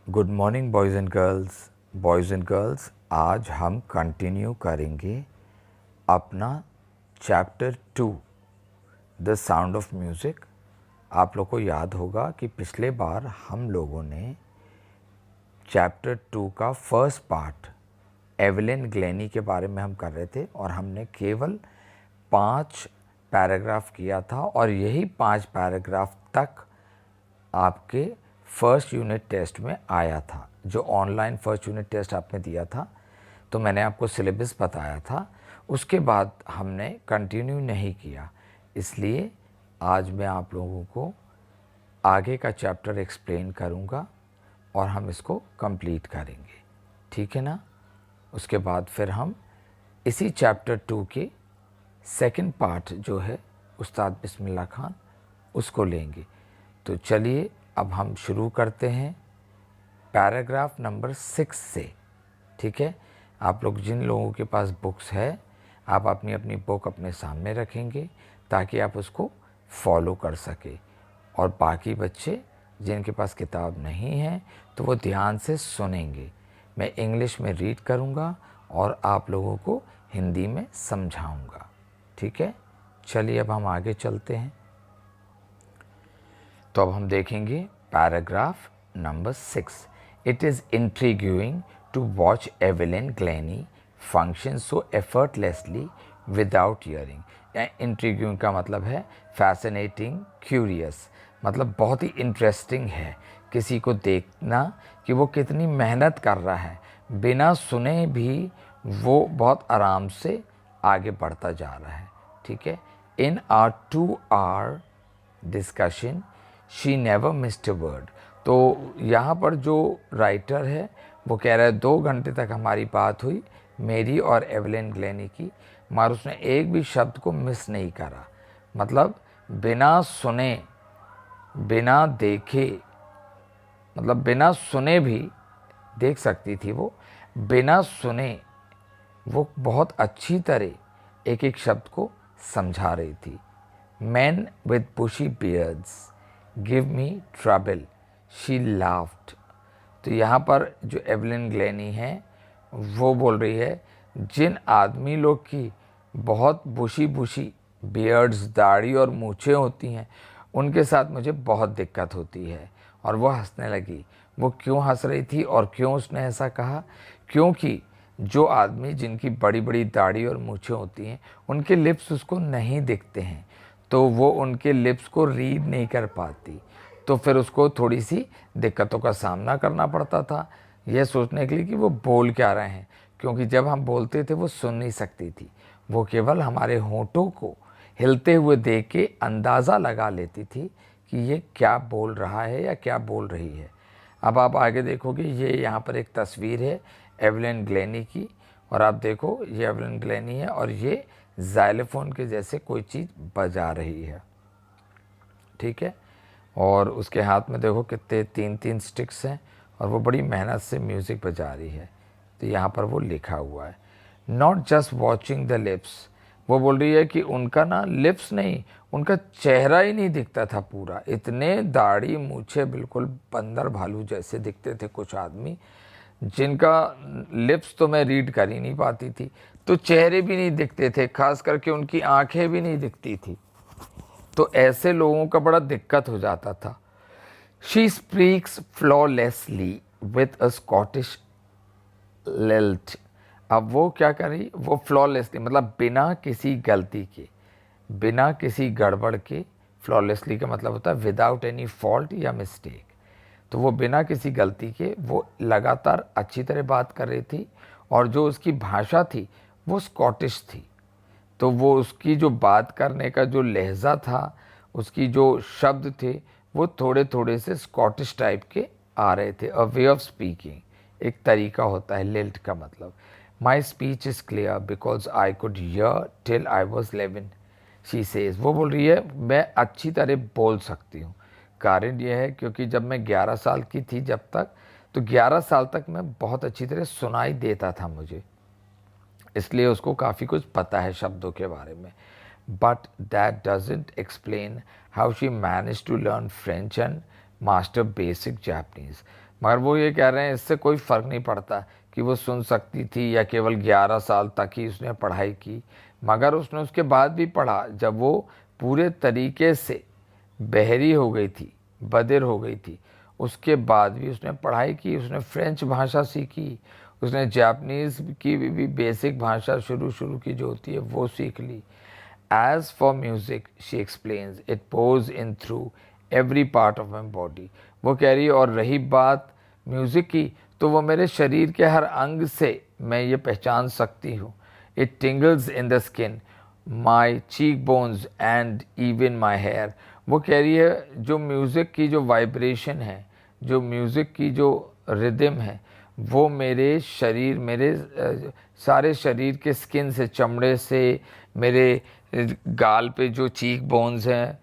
Good morning boys and girls. आज हम continue करेंगे अपना chapter 2 the sound of music. आप लोग को याद होगा कि पिछले बार हम लोगों ने चैप्टर 2 का फर्स्ट पार्ट एवलिन ग्लेनी के बारे में हम कर रहे थे और हमने केवल 5 पैराग्राफ किया था और यही 5 पैराग्राफ तक आपके फर्स्ट यूनिट टेस्ट में आया था। जो ऑनलाइन फर्स्ट यूनिट टेस्ट आपने दिया था तो मैंने आपको सिलेबस बताया था, उसके बाद हमने कंटिन्यू नहीं किया। इसलिए आज मैं आप लोगों को आगे का चैप्टर एक्सप्लेन करूंगा और हम इसको कंप्लीट करेंगे, ठीक है ना। उसके बाद फिर हम इसी चैप्टर 2 के सेकंड पार्ट जो है उस्ताद बिस्मिल्लाह खान उसको लेंगे। तो चलिए अब हम शुरू करते हैं पैराग्राफ नंबर 6 से, ठीक है। आप लोग जिन लोगों के पास बुक्स है आप अपनी अपनी बुक अपने सामने रखेंगे ताकि आप उसको फॉलो कर सके, और बाकी बच्चे जिनके पास किताब नहीं है तो वो ध्यान से सुनेंगे। मैं इंग्लिश में रीड करूँगा और आप लोगों को हिंदी में समझाऊँगा, ठीक है। चलिए अब हम आगे चलते हैं। तो अब हम देखेंगे paragraph number 6। It is intriguing to watch Evelyn Glennie function so effortlessly without hearing. Intriguing का मतलब है फैसिनेटिंग, क्यूरियस, मतलब बहुत ही इंटरेस्टिंग है किसी को देखना कि वो कितनी मेहनत कर रहा है, बिना सुने भी वो बहुत आराम से आगे बढ़ता जा रहा है, ठीक है। In our 2 hour discussion she never missed a word. तो यहाँ पर जो राइटर है वो कह रहा है 2 घंटे तक हमारी बात हुई मेरी और एवलिन ग्लेनी की, मगर उसने एक भी शब्द को मिस नहीं करा। मतलब बिना सुने, बिना देखे, मतलब बिना सुने भी देख सकती थी वो, बिना सुने वो बहुत अच्छी तरह एक एक शब्द को समझा रही थी। Men with bushy beards give me trouble, she laughed। तो यहाँ पर जो एवलिन ग्लेनी है वो बोल रही है जिन आदमी लोग की बहुत बुशी बियर्ड्स, दाढ़ी और मूछें होती हैं उनके साथ मुझे बहुत दिक्कत होती है। और वो हंसने लगी। वो क्यों हंस रही थी और क्यों उसने ऐसा कहा? क्योंकि जो आदमी जिनकी बड़ी बड़ी दाढ़ी और मूछें होती हैं उनके लिप्स उसको नहीं दिखते हैं, तो वो उनके लिप्स को रीड नहीं कर पाती, तो फिर उसको थोड़ी सी दिक्कतों का सामना करना पड़ता था यह सोचने के लिए कि वो बोल क्या रहे हैं, क्योंकि जब हम बोलते थे वो सुन नहीं सकती थी, वो केवल हमारे होंठों को हिलते हुए देख के अंदाज़ा लगा लेती थी कि ये क्या बोल रहा है या क्या बोल रही है। अब आप आगे देखोगे ये यहाँ पर एक तस्वीर है एवलिन ग्लेनी की, और आप देखो ये एवलिन ग्लेनी है और ये ज़ाइलोफ़ोन के जैसे कोई चीज़ बजा रही है, ठीक है। और उसके हाथ में देखो कितने 3-3 स्टिक्स हैं और वो बड़ी मेहनत से म्यूज़िक बजा रही है। तो यहाँ पर वो लिखा हुआ है not just watching the lips. वो बोल रही है कि उनका ना लिप्स नहीं, उनका चेहरा ही नहीं दिखता था पूरा, इतने दाढ़ी मूछे बिल्कुल बंदर भालू जैसे दिखते थे कुछ आदमी, जिनका लिप्स तो मैं रीड कर ही नहीं पाती थी, तो चेहरे भी नहीं दिखते थे, खास करके उनकी आंखें भी नहीं दिखती थी, तो ऐसे लोगों का बड़ा दिक्कत हो जाता था। She speaks flawlessly with a Scottish lilt. अब वो क्या करी, वो फ्लॉलेसली मतलब बिना किसी गलती के, बिना किसी गड़बड़ के, फ्लॉलेसली का मतलब होता है विदाउट एनी फॉल्ट या मिस्टेक। तो वो बिना किसी गलती के वो लगातार अच्छी तरह बात कर रही थी, और जो उसकी भाषा थी वो स्कॉटिश थी, तो वो उसकी जो बात करने का जो लहजा था, उसकी जो शब्द थे वो थोड़े थोड़े से स्कॉटिश टाइप के आ रहे थे। अ वे ऑफ स्पीकिंग एक तरीका होता है, लिल्ट का मतलब। My speech is clear because I could hear till I was 11 she says. वो बोल रही है मैं अच्छी तरह बोल सकती हूँ, कारण यह है क्योंकि जब मैं 11 साल की थी जब तक, तो 11 साल तक मैं बहुत अच्छी तरह सुनाई देता था मुझे, इसलिए उसको काफ़ी कुछ पता है शब्दों के बारे में। But that doesn't explain how she manage to learn French and master basic Japanese. मगर वो ये कह रहे हैं इससे कोई फ़र्क नहीं पड़ता कि वो सुन सकती थी या केवल 11 साल तक ही उसने पढ़ाई की, मगर उसने उसके बाद भी पढ़ा। जब वो पूरे तरीके से बहरी हो गई थी, बधिर हो गई थी, उसके बाद भी उसने पढ़ाई की, उसने फ्रेंच भाषा सीखी, उसने जापानीज़ की भी बेसिक भाषा शुरू की जो होती है वो सीख ली। As for music, she explains, it pours in through every part of my body. वो कह रही है और रही बात म्यूज़िक की तो वो मेरे शरीर के हर अंग से मैं ये पहचान सकती हूँ। It tingles in the skin, my cheekbones and even my hair. वो कह रही है जो म्यूज़िक की जो वाइब्रेशन है, जो म्यूज़िक की जो रिदम है, वो मेरे शरीर, मेरे सारे शरीर के स्किन से, चमड़े से, मेरे गाल पे जो चीक बोन्स हैं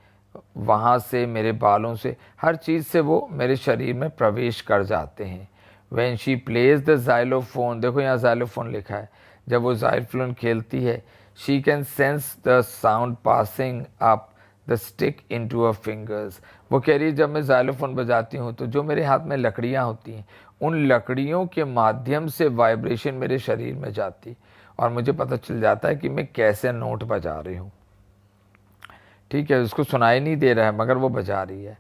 वहाँ से, मेरे बालों से, हर चीज़ से वो मेरे शरीर में प्रवेश कर जाते हैं। When she plays the xylophone, देखो यहाँ xylophone लिखा है, जब वो xylophone खेलती है, she can sense the sound passing up the stick into her fingers. वो कह रही है जब मैं xylophone बजाती हूँ तो जो मेरे हाथ में लकड़ियाँ होती हैं, उन लकड़ियों के माध्यम से वाइब्रेशन मेरे शरीर में जाती और मुझे पता चल जाता है कि मैं कैसे नोट बजा रही हूँ। ठीक है, उसको सुनाई नहीं दे रहा है मगर वो बजा रही है।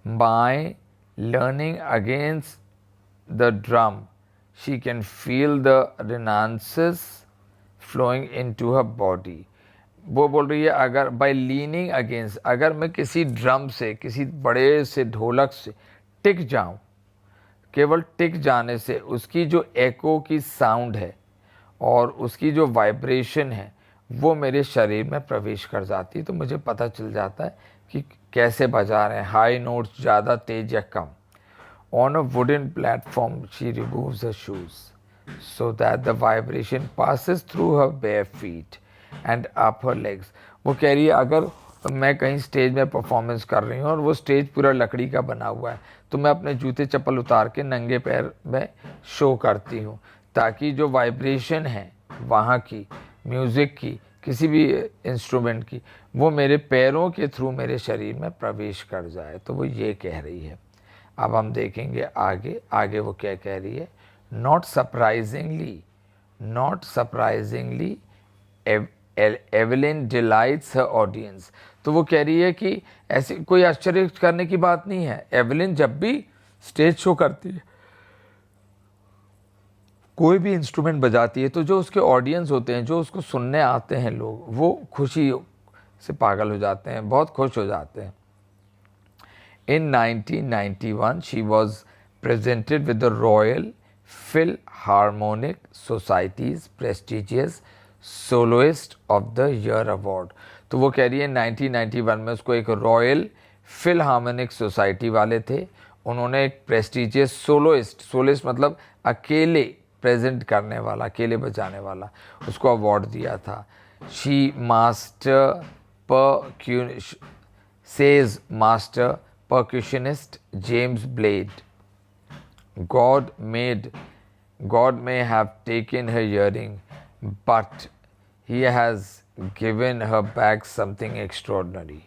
By learning against the drum she can feel the resonances flowing into her body. वो बोल रही है अगर बाय लीनिंग अगेंस्ट, अगर मैं किसी ड्रम से, किसी बड़े से ढोलक से टिक जाऊं, केवल टिक जाने से उसकी जो एको की साउंड है और उसकी जो वाइब्रेशन है वो मेरे शरीर में प्रवेश कर जाती है, तो मुझे पता चल जाता है कि कैसे बजा रहे हैं, हाई नोट्स ज़्यादा तेज या कम। On a wooden platform she removes her shoes so that the vibration passes through her bare feet and up her legs. वो कह रही है अगर मैं कहीं स्टेज में परफॉर्मेंस कर रही हूँ और वो स्टेज पूरा लकड़ी का बना हुआ है तो मैं अपने जूते चप्पल उतार के नंगे पैर में शो करती हूँ, ताकि जो वाइब्रेशन है वहाँ की म्यूज़िक की, किसी भी इंस्ट्रूमेंट की, वो मेरे पैरों के थ्रू मेरे शरीर में प्रवेश कर जाए। तो वो ये कह रही है। अब हम देखेंगे आगे, आगे वो क्या कह रही है। Not surprisingly Evelyn delights her audience. तो वो कह रही है कि ऐसी कोई आश्चर्य करने की बात नहीं है। एवलिन जब भी स्टेज शो करती है, कोई भी इंस्ट्रूमेंट बजाती है, तो जो उसके ऑडियंस होते हैं, जो उसको सुनने आते हैं लोग, वो खुशी से पागल हो जाते हैं, बहुत खुश हो जाते हैं। In 1991, she was presented with the Royal Philharmonic Society's prestigious Soloist of the Year Award. तो वो कह रही है 1991 में उसको एक रॉयल फिलहार्मोनिक सोसाइटी वाले थे, उन्होंने एक प्रेस्टिजियस सोलोइस्ट मतलब अकेले प्रेजेंट करने वाला, अकेले बजाने वाला, उसको अवार्ड दिया था। She master master percussionist James Blade, God may have taken her hearing, but he has given her back something extraordinary.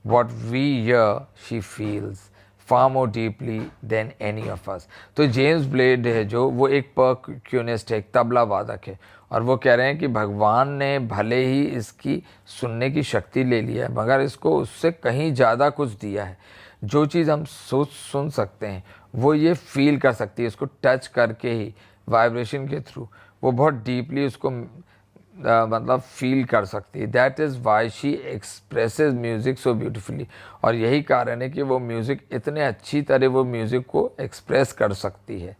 What we hear, she feels far more deeply than any of us. तो James blade है जो, वो एक परक्यूनिस्ट है, एक तबला वादक है, और वो कह रहे हैं कि भगवान ने भले ही इसकी सुनने की शक्ति ले लिया है मगर इसको उससे कहीं ज़्यादा कुछ दिया है। जो चीज़ हम सुन सकते हैं वो ये फील कर सकती है, इसको टच करके ही, वाइब्रेशन के थ्रू वो बहुत डीपली उसको मतलब फील कर सकती है। That is why she expresses music so beautifully. और यही कारण है कि वो म्यूज़िक इतने अच्छी तरह वो म्यूज़िक को एक्सप्रेस कर सकती है।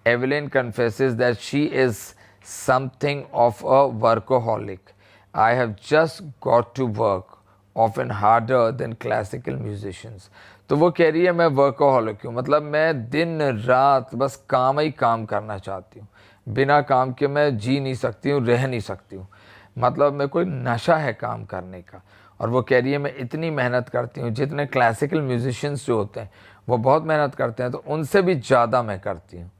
Evelyn confesses that she is something of a workaholic. I have just got to work often harder than classical musicians. तो वो कह रही है मैं वर्कोहॉलिक हूँ, मतलब मैं दिन रात बस काम ही काम करना चाहती हूँ, बिना काम के मैं जी नहीं सकती हूँ, रह नहीं सकती हूँ, मतलब मैं कोई नशा है काम करने का। और वो कह रही है मैं इतनी मेहनत करती हूँ, जितने क्लासिकल म्यूजिशियंस जो होते हैं वो बहुत मेहनत करते हैं तो उनसे भी ज़्यादा मैं करती हूँ,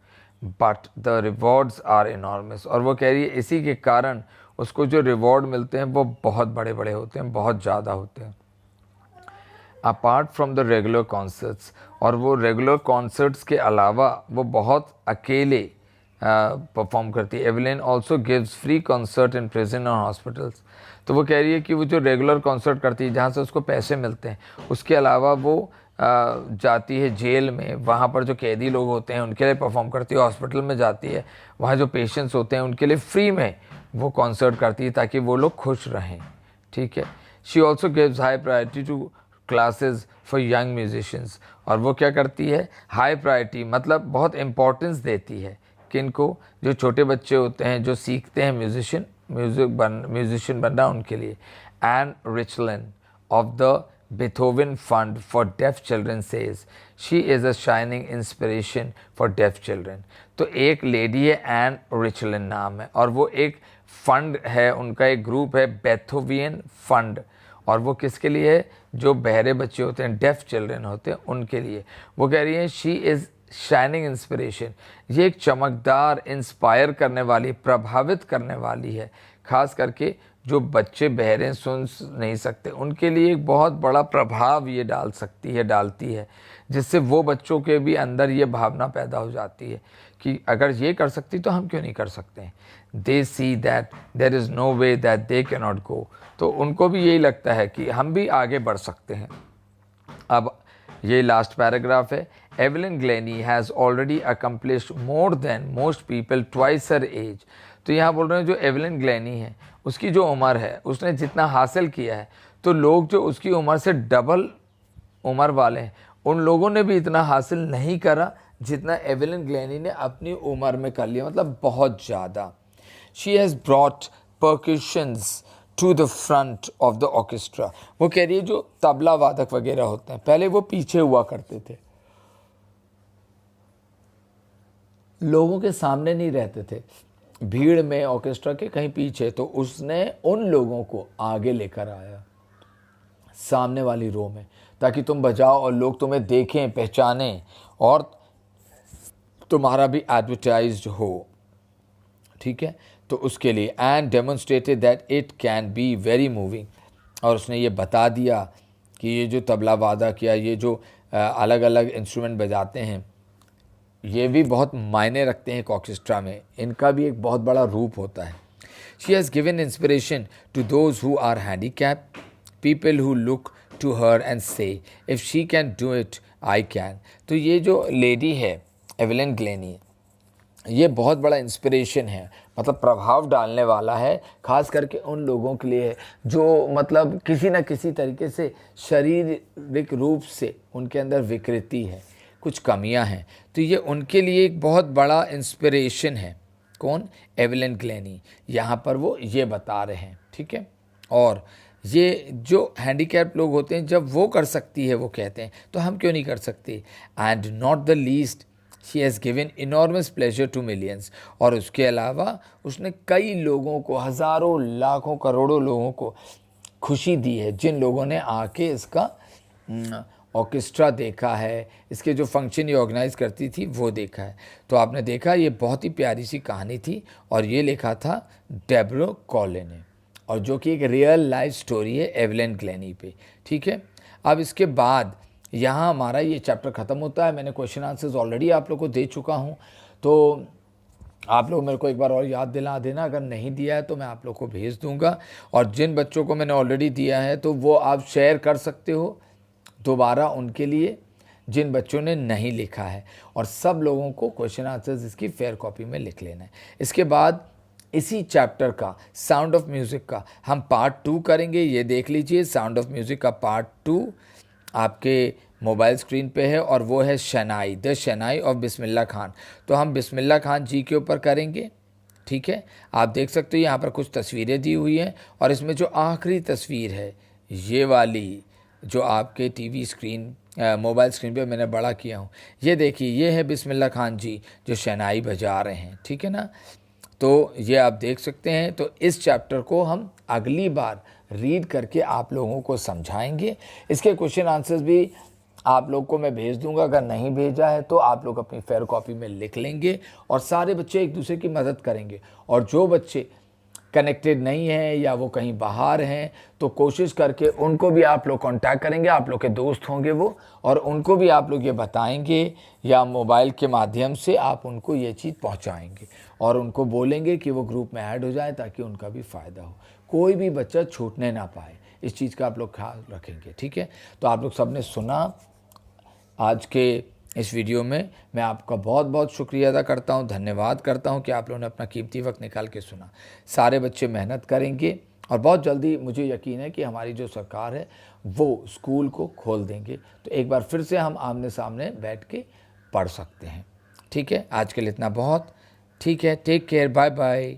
but the rewards are enormous. और वो कह रही है इसी के कारण उसको जो रिवॉर्ड मिलते हैं वो बहुत बड़े बड़े होते हैं, बहुत ज़्यादा होते हैं। Apart from the regular concerts, और वो रेगुलर कॉन्सर्ट्स के अलावा वो बहुत अकेले परफॉर्म करती है। Evelyn also gives free concert in prison और हॉस्पिटल्स। तो वो कह रही है कि वो जो रेगुलर कॉन्सर्ट करती है जहाँ से उसको पैसे मिलते हैं, उसके अलावा वो जाती है जेल में, वहाँ पर जो कैदी लोग होते हैं उनके लिए परफॉर्म करती है। हॉस्पिटल में जाती है, वहाँ जो पेशेंट्स होते हैं उनके लिए फ्री में वो कॉन्सर्ट करती है ताकि वो लोग खुश रहें। ठीक है। She also gives high priority to classes for young musicians. और वो क्या करती है, हाई प्रायोरिटी मतलब बहुत इम्पोर्टेंस देती है किनको, जो छोटे बच्चे होते हैं जो सीखते हैं म्यूजिशियन बनना उनके लिए। एंड रिचलन of the Beethoven Fund for Deaf Children says she is a shining inspiration for deaf children। तो एक लेडी है, एन रिचलन नाम है, और वो एक फंड है, उनका एक ग्रुप है बेथोवियन फंड, और वो किसके लिए है, जो बहरे बच्चे होते हैं, डेफ चिल्ड्रन होते हैं, उनके लिए। वो कह रही हैं शी इज़ शाइनिंग इंस्पिरेशन, ये एक चमकदार, इंस्पायर करने वाली, प्रभावित करने वाली है, खास करके जो बच्चे बहरे सुन नहीं सकते उनके लिए एक बहुत बड़ा प्रभाव ये डालती है, जिससे वो बच्चों के भी अंदर ये भावना पैदा हो जाती है कि अगर ये कर सकती तो हम क्यों नहीं कर सकते। They see that there is no way that they can not go. तो उनको भी यही लगता है कि हम भी आगे बढ़ सकते हैं। अब ये लास्ट पैराग्राफ है। Evelyn Glennie has already accomplished more than most people twice her age. तो यहाँ बोल रहे हैं जो एवलिन ग्लेनी है उसकी जो उम्र है, उसने जितना हासिल किया है, तो लोग जो उसकी उम्र से डबल उम्र वाले हैं उन लोगों ने भी इतना हासिल नहीं करा जितना एवलिन ग्लेनी ने अपनी उम्र में कर लिया, मतलब बहुत ज़्यादा। She has brought percussions to the front of the orchestra. वो कह रही है जो तबला वादक वगैरह होते हैं पहले वो पीछे हुआ करते थे, लोगों के सामने नहीं रहते थे, भीड़ में ऑर्केस्ट्रा के कहीं पीछे। तो उसने उन लोगों को आगे लेकर आया सामने वाली रो में, ताकि तुम बजाओ और लोग तुम्हें देखें, पहचानें और तुम्हारा भी एडवर्टाइज्ड हो। ठीक है, तो उसके लिए and demonstrated that it can be very moving. और उसने ये बता दिया कि ये जो तबला वादक या ये जो अलग अलग इंस्ट्रूमेंट बजाते हैं ये भी बहुत मायने रखते हैं एक ऑर्केस्ट्रा में, इनका भी एक बहुत बड़ा रूप होता है। She has given inspiration to those who are handicap, people who look to her and say if she can do it I can. तो ये जो लेडी है एवलिन ग्लेनी, ये बहुत बड़ा इंस्पिरेशन है, मतलब प्रभाव डालने वाला है, ख़ास करके उन लोगों के लिए जो मतलब किसी न किसी तरीके से शारीरिक रूप से उनके अंदर विकृति है, कुछ कमियां हैं, तो ये उनके लिए एक बहुत बड़ा इंस्पिरेशन है। कौन? Evelyn Glenny. यहाँ पर वो ये बता रहे हैं। ठीक है, और ये जो हैंडीकैप लोग होते हैं जब वो कर सकती है, वो कहते हैं तो हम क्यों नहीं कर सकते। And not the least she has given enormous pleasure to millions. और उसके अलावा उसने कई लोगों को, हज़ारों, लाखों, करोड़ों लोगों को खुशी दी है, जिन लोगों ने आके इसका ऑर्केस्ट्रा देखा है, इसके जो फंक्शन ये ऑर्गेनाइज करती थी वो देखा है। तो आपने देखा ये बहुत ही प्यारी सी कहानी थी, और ये लिखा था डेब्रो कॉले ने, और जो कि एक रियल लाइफ स्टोरी है एवलिन ग्लेनी पे। ठीक है, अब इसके बाद यहाँ हमारा ये चैप्टर ख़त्म होता है। मैंने क्वेश्चन आंसर्स ऑलरेडी आप लोग को दे चुका हूँ, तो आप लोग मेरे को एक बार और याद दिला देना, अगर नहीं दिया है तो मैं आप लोग को भेज दूँगा। और जिन बच्चों को मैंने ऑलरेडी दिया है तो वो आप शेयर कर सकते हो दोबारा उनके लिए, जिन बच्चों ने नहीं लिखा है, और सब लोगों को क्वेश्चन आंसर्स इसकी फेयर कॉपी में लिख लेना है। इसके बाद इसी चैप्टर का साउंड ऑफ म्यूज़िक का हम पार्ट 2 करेंगे। ये देख लीजिए, साउंड ऑफ म्यूज़िक का पार्ट 2 आपके मोबाइल स्क्रीन पे है, और वो है शनाई, द शनाई ऑफ बिस्मिल्लाह खान। तो हम बिस्मिल्लाह खान जी के ऊपर करेंगे। ठीक है, आप देख सकते हो यहाँ पर कुछ तस्वीरें दी हुई हैं, और इसमें जो आखिरी तस्वीर है ये वाली जो आपके टीवी स्क्रीन, मोबाइल स्क्रीन पे मैंने बड़ा किया हूँ, ये देखिए, ये है बिस्मिल्लाह खान जी जो शनाई बजा रहे हैं। ठीक है ना, तो ये आप देख सकते हैं। तो इस चैप्टर को हम अगली बार रीड करके आप लोगों को समझाएंगे। इसके क्वेश्चन आंसर्स भी आप लोग को मैं भेज दूंगा, अगर नहीं भेजा है तो आप लोग अपनी फेयर कॉपी में लिख लेंगे, और सारे बच्चे एक दूसरे की मदद करेंगे। और जो बच्चे कनेक्टेड नहीं है या वो कहीं बाहर हैं, तो कोशिश करके उनको भी आप लोग कांटेक्ट करेंगे, आप लोग के दोस्त होंगे वो, और उनको भी आप लोग ये बताएंगे या मोबाइल के माध्यम से आप उनको ये चीज़ पहुंचाएंगे और उनको बोलेंगे कि वो ग्रुप में ऐड हो जाए ताकि उनका भी फ़ायदा हो, कोई भी बच्चा छूटने ना पाए। इस चीज़ का आप लोग ख्याल रखेंगे, ठीक है। तो आप लोग सबने सुना आज के इस वीडियो में, मैं आपका बहुत बहुत शुक्रिया अदा करता हूँ, धन्यवाद करता हूँ कि आप लोगों ने अपना कीमती वक्त निकाल के सुना। सारे बच्चे मेहनत करेंगे और बहुत जल्दी मुझे यकीन है कि हमारी जो सरकार है वो स्कूल को खोल देंगे, तो एक बार फिर से हम आमने सामने बैठ के पढ़ सकते हैं, ठीक है। आज के लिए इतना बहुत, ठीक है। Take care, bye bye.